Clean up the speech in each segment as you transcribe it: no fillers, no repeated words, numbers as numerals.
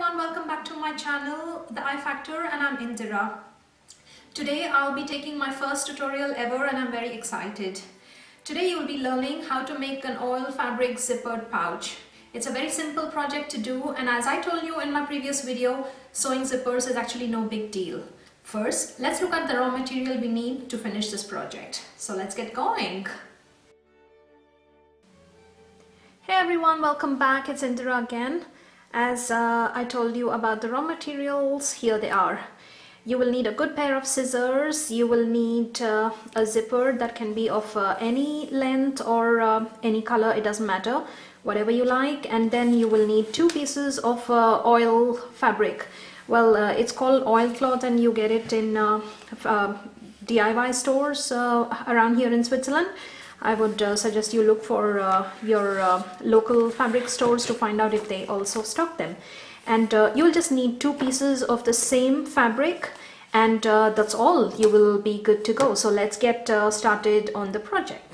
everyone, welcome back to my channel, The I Factor, and I'm Indira. Today I'll be taking my first tutorial ever and I'm very excited. Today you'll be learning how to make an oil fabric zippered pouch. It's a very simple project to do, and as I told you in my previous video, sewing zippers is actually no big deal. First, let's look at the raw material we need to finish this project. So let's get going. Hey everyone, welcome back. It's Indira again. As I told you about the raw materials, here they are. You will need a good pair of scissors. You will need a zipper that can be of any length or any color, it doesn't matter, whatever you like. And then you will need 2 pieces of oil fabric. Well, it's called oilcloth and you get it in DIY stores around here in Switzerland. I would suggest you look for your local fabric stores to find out if they also stock them. And you'll just need 2 pieces of the same fabric, and that's all. You will be good to go. So let's get started on the project.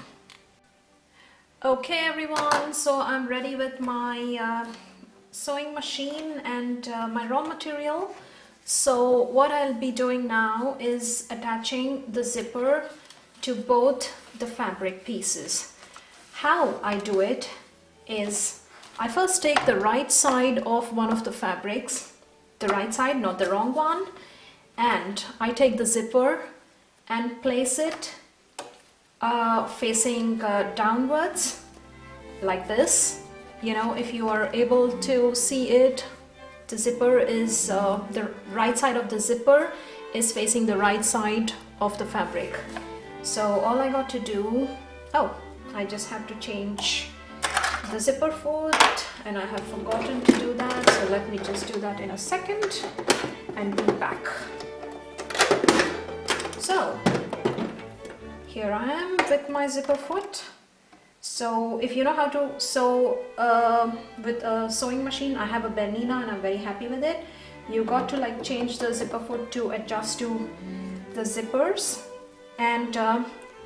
Okay everyone, so I'm ready with my sewing machine and my raw material. So what I'll be doing now is attaching the zipper to both the fabric pieces. How I do it is I first take the right side of one of the fabrics, the right side, not the wrong one, and I take the zipper and place it facing downwards like this. You know, if you are able to see it, the zipper is the right side of the zipper is facing the right side of the fabric. So all I got to do, I just have to change the zipper foot, and I have forgotten to do that, so let me just do that in a second and be back. So here I am with my zipper foot. So if you know how to sew with a sewing machine, I have a Bernina and I'm very happy with it. You got to like change the zipper foot to adjust to the zippers. And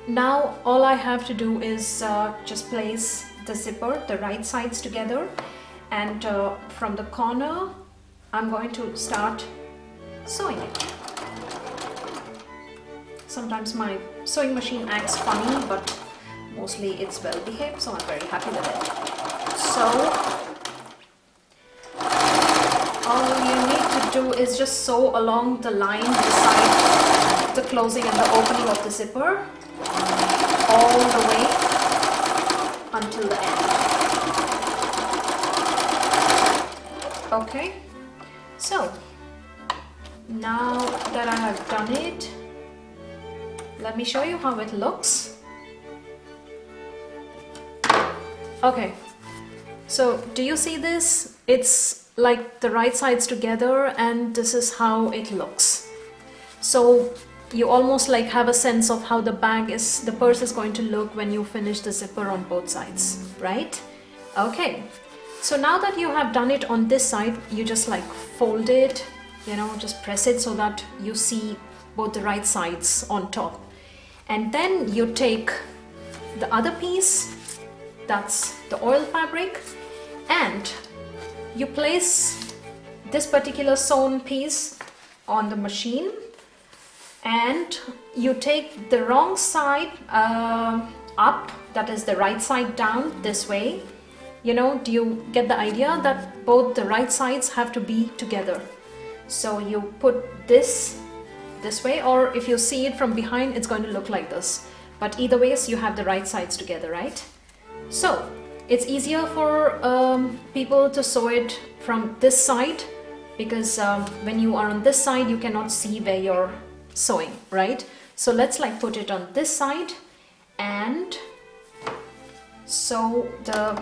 now all I have to do is just place the zipper, the right sides together, and from the corner I'm going to start sewing it. Sometimes my sewing machine acts funny, but mostly it's well behaved, so I'm very happy with it. So all you need to do is just sew along the line beside the closing and the opening of the zipper all the way until the end. Okay, so now that I have done it, let me show you how it looks. Okay, so do you see this? It's like the right sides together, and this is how it looks. So you almost like have a sense of how the purse is going to look when you finish the zipper on both sides, right? Okay, so now that you have done it on this side, you just like fold it, you know, just press it so that you see both the right sides on top. And then you take the other piece, that's the oil fabric, and you place this particular sewn piece on the machine, and you take the wrong side up, that is the right side down this way. You know, do you get the idea that both the right sides have to be together? So you put this way, or if you see it from behind, it's going to look like this. But either ways, you have the right sides together, right? So it's easier for people to sew it from this side, because when you are on this side, you cannot see where you're sewing, right? So let's like put it on this side and sew the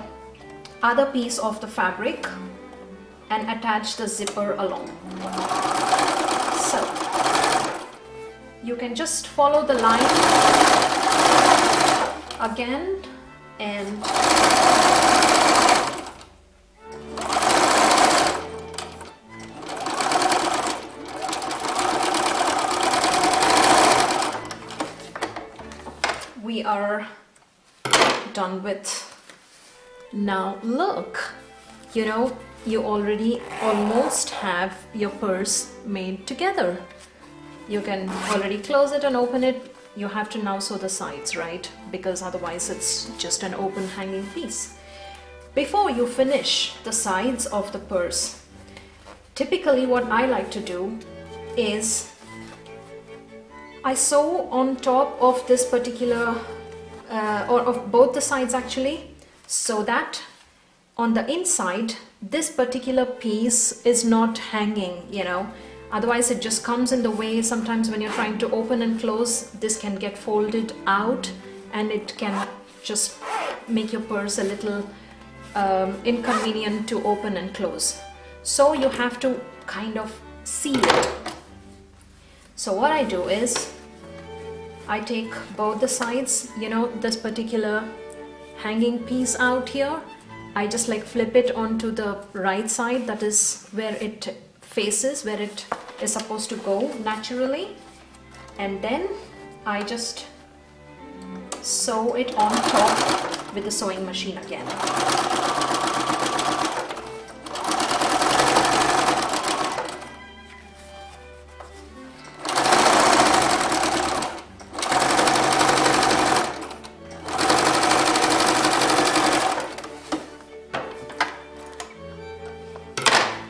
other piece of the fabric and attach the zipper along. So you can just follow the line again and we are done with. Now look, you know, you already almost have your purse made together. You can already close it and open it. You have to now sew the sides, right? Because otherwise it's just an open hanging piece. Before you finish the sides of the purse, typically what I like to do is I sew on top of this particular or of both the sides actually, so that on the inside this particular piece is not hanging, you know, otherwise it just comes in the way. Sometimes when you're trying to open and close, this can get folded out and it can just make your purse a little inconvenient to open and close. So you have to kind of seal it. So what I do is I take both the sides, you know, this particular hanging piece out here, I just like flip it onto the right side, that is where it faces, where it is supposed to go naturally, and then I just sew it on top with the sewing machine again.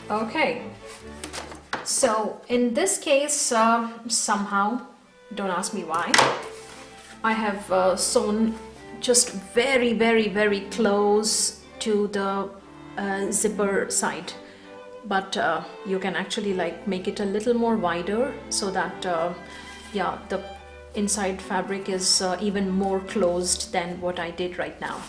Okay, so in this case, somehow, don't ask me why, I have sewn just very close to the zipper side, but you can actually like make it a little more wider so that yeah, the inside fabric is even more closed than what I did right now.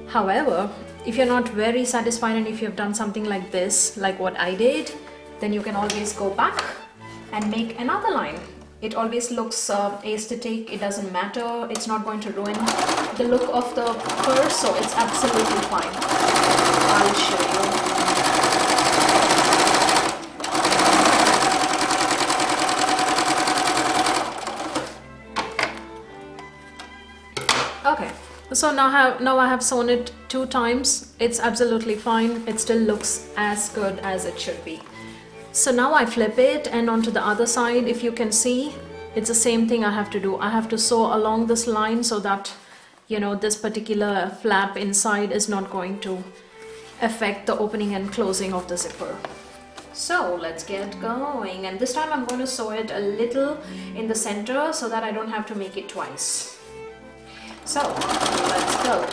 However, if you're not very satisfied and if you've done something like this, like what I did, then you can always go back and make another line. It always looks aesthetic, it doesn't matter, it's not going to ruin the look of the purse, so it's absolutely fine. I'll show you. Okay, so now I have sewn it 2 times. It's absolutely fine. It still looks as good as it should be. So now I flip it, and onto the other side, if you can see, it's the same thing I have to do. I have to sew along this line so that, you know, this particular flap inside is not going to affect the opening and closing of the zipper. So let's get going, and this time I'm going to sew it a little in the center so that I don't have to make it twice. So let's go.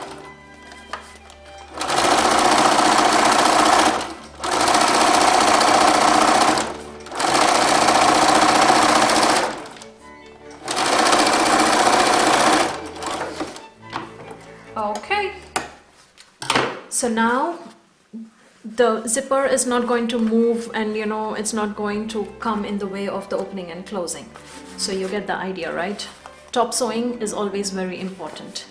Okay, so now the zipper is not going to move, and you know, it's not going to come in the way of the opening and closing. So you get the idea, right? Top sewing is always very important.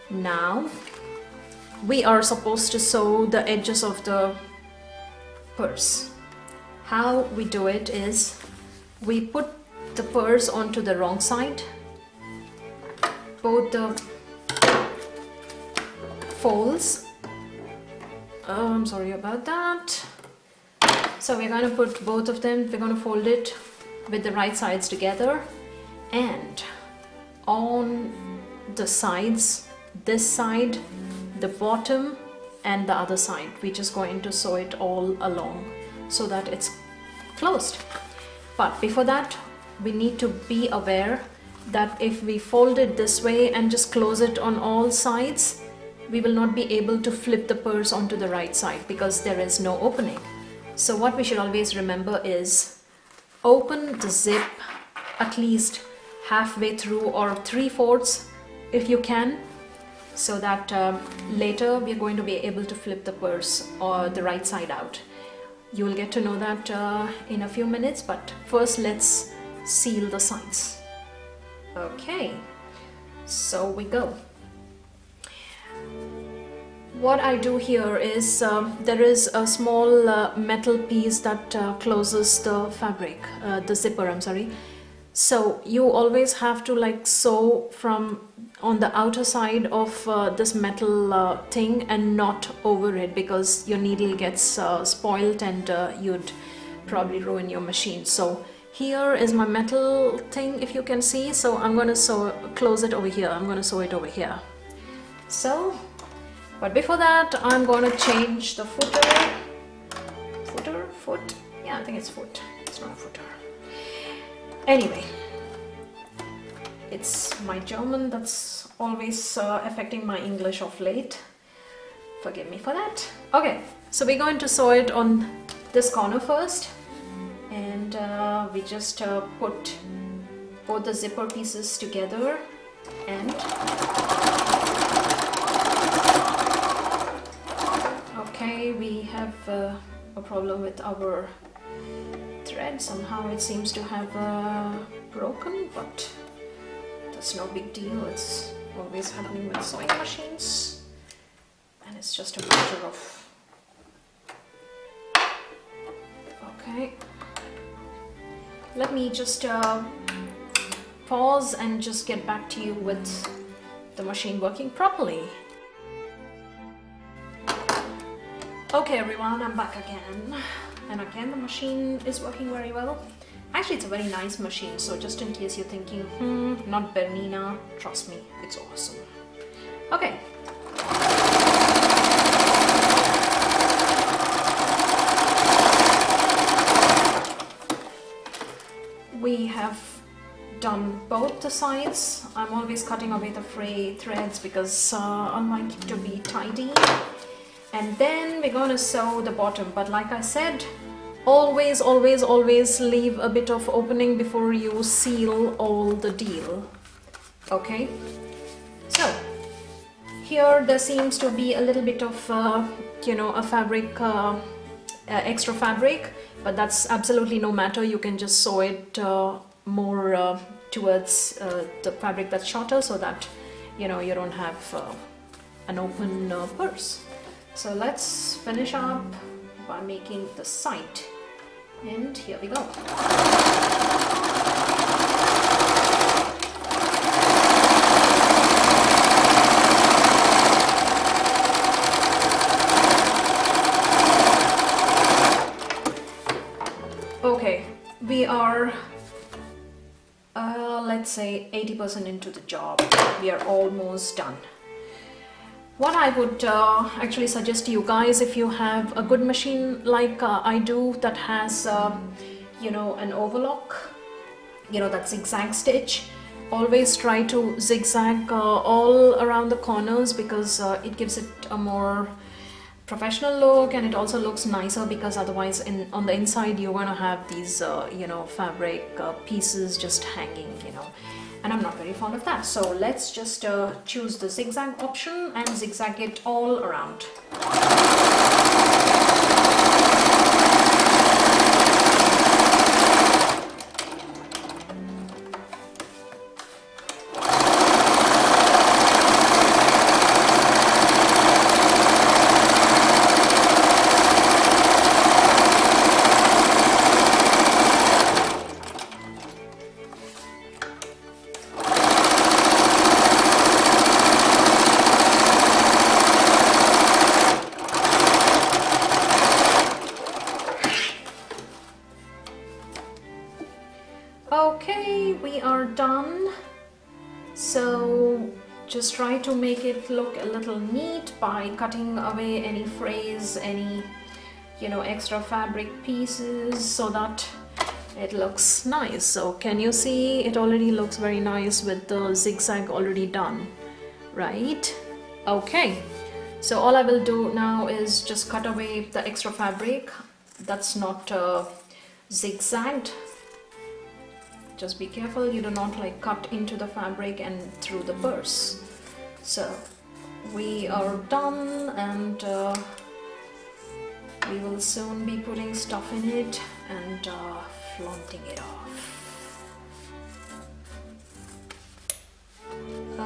Now we are supposed to sew the edges of the purse. How we do it is we put the purse onto the wrong side, both the folds. I'm sorry about that. So we're going to put both of them, we're going to fold it with the right sides together, and on the sides, this side, the bottom and the other side, we're just going to sew it all along so that it's closed. But before that, we need to be aware that if we fold it this way and just close it on all sides, we will not be able to flip the purse onto the right side because there is no opening. So what we should always remember is open the zip at least halfway through or 3/4 if you can, so that later we are going to be able to flip the purse or the right side out. You will get to know that in a few minutes, but first let's seal the sides. Okay, so we go. What I do here is there is a small metal piece that closes the fabric, the zipper, I'm sorry. So you always have to like sew from on the outer side of this metal thing and not over it, because your needle gets spoiled and you'd probably ruin your machine. So here is my metal thing, if you can see. So I'm going to close it over here. I'm going to sew it over here. So, but before that, I'm going to change the footer. Foot? Yeah, I think it's foot. It's not a footer. Anyway, it's my German that's always affecting my English of late. Forgive me for that. Okay, so we're going to sew it on this corner first, and we just put both the zipper pieces together, and okay, we have a problem with our thread. Somehow it seems to have broken, but that's no big deal. It's always happening with sewing machines, and it's just a matter of okay. Let me just pause and just get back to you with the machine working properly. Okay everyone, I'm back again. And again, the machine is working very well. Actually, it's a very nice machine, so just in case you're thinking, not Bernina, trust me, it's awesome. Okay. We have done both the sides. I'm always cutting away the fray threads because I like it to be tidy. And then we're going to sew the bottom, but like I said, always leave a bit of opening before you seal all the deal. Okay, so here there seems to be a little bit of a fabric, extra fabric, but that's absolutely no matter. You can just sew it more towards the fabric that's shorter, so that you don't have an open purse. So let's finish up by making the side, and here we go. Okay, we are let's say 80% into the job. We are almost done. What I would actually suggest to you guys, if you have a good machine like I do, that has an overlock, that zigzag stitch, always try to zigzag all around the corners, because it gives it a more professional look, and it also looks nicer, because otherwise on the inside you're going to have these fabric pieces just hanging, and I'm not very fond of that. So let's just choose the zigzag option and zigzag it all around. Okay, we are done. So just try to make it look a little neat by cutting away any frays, any extra fabric pieces, so that it looks nice. So can you see, it already looks very nice with the zigzag already done, right? Okay, so all I will do now is just cut away the extra fabric that's not zigzagged. Just be careful you do not cut into the fabric and through the purse. So we are done, and we will soon be putting stuff in it and flaunting it off.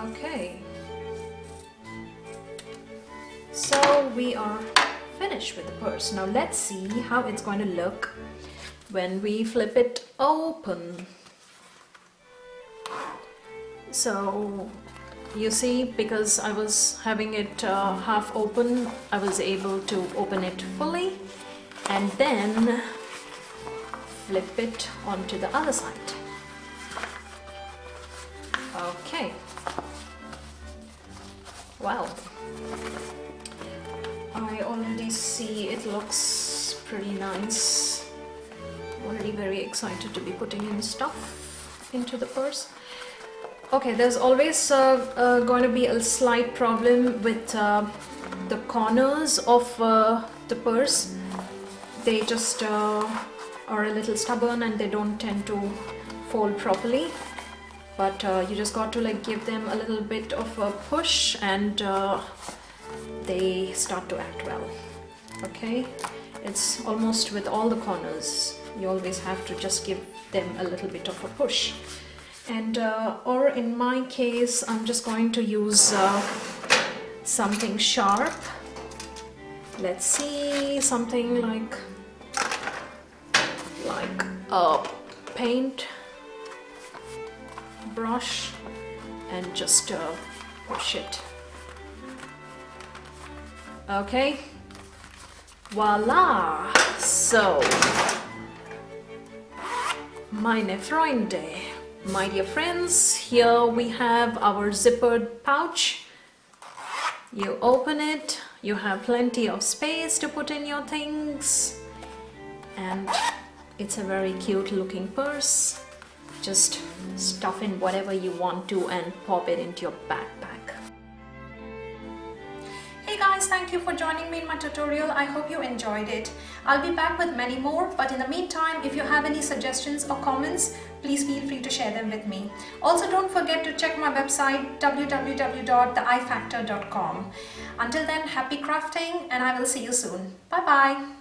Okay, so we are finished with the purse. Now let's see how it's going to look when we flip it open. So you see, because I was having it half open, I was able to open it fully and then flip it onto the other side. Okay. Well, I already see it looks pretty nice. Already very excited to be putting in stuff into the purse. Okay, there's always going to be a slight problem with the corners of the purse. They just are a little stubborn and they don't tend to fold properly. But you just got to like give them a little bit of a push and they start to act well. Okay, it's almost with all the corners. You always have to just give them a little bit of a push. And or in my case, I'm just going to use something sharp. Let's see, something like a paint brush and just push it. Okay, voila! So, meine Freunde, my dear friends, here we have our zippered pouch. You open it, you have plenty of space to put in your things, and it's a very cute looking purse. Just stuff in whatever you want to and pop it into your backpack. Hey guys, thank you for joining me in my tutorial. I hope you enjoyed it. I'll be back with many more, but in the meantime, if you have any suggestions or comments, please feel free to share them with me. Also, don't forget to check my website www.theifactor.com. Until then, happy crafting and I will see you soon. Bye bye.